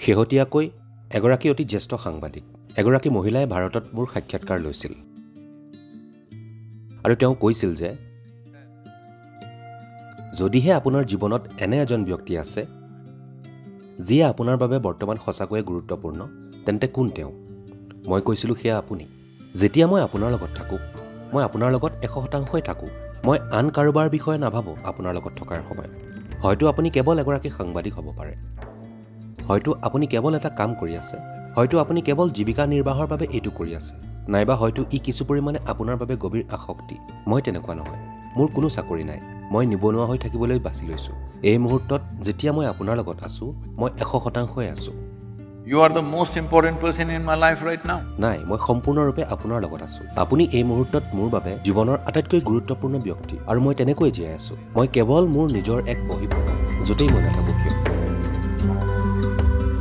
শেহতীয়াকৈ এগৰাকী অতি জ্যেষ্ঠ সাংবাদিক এগৰাকী মহিলাই ভাৰতত মোৰ সাক্ষাৎকাৰ লৈছিল আৰু তেওঁ কৈছিল যে যদিহে আপোনাৰ জীৱনত এনে এজন ব্যক্তি আছে যিয়ে আপোনাৰ বাবে বৰ্তমান সঁচাকৈয়ে গুৰুত্বপূৰ্ণ তেন্তে কোন তেওঁ মই কৈছিলোঁ সেয়া আপুনি যেতিয়া মই আপোনাৰ লগত থাকোঁ মই আপোনাৰ লগত 100%ই থাকোঁ মই আন কাৰোবাৰ বিষয়ে নাভাবোঁ আপোনাৰ লগত থকাৰ সময়ত হয়তো আপুনি কেৱল এগৰাকী সাংবাদিক হ'ব পাৰে হয়তো আপুনি কেৱল এটা কাম কৰি আছে হয়তো আপুনি কেৱল জীৱিকা নিৰ্বাহৰ বাবে এইটো কৰি আছে নাইবা হয়তো ই কিছু পৰিমাণে আপোনাৰ বাবে গভীৰ আসক্তি মই তেনেকুৱা নহয় মোৰ কোনো চাকৰি নাই মই নিবনুৱা হৈ থাকিবলৈ বাছি লৈছোঁ এই মুহূৰ্তত যেতিয়া মই আপোনাৰ লগত আছোঁ মই 100%ই আছোঁ You are the most important person in my life right now. নাই মই সম্পূৰ্ণৰূপে আপোনাৰ লগত আছোঁ আপুনি এই মুহূৰ্তত মোৰ বাবে জীৱনৰ আটাইতকৈ গুৰুত্বপূৰ্ণ ব্যক্তি আৰু মই তেনেকৈ জীয়াই আছোঁ মই কেৱল মোৰ নিজৰ এক বহিঃপ্ৰকাশ য'তেই মই নাথাকোঁ কিয়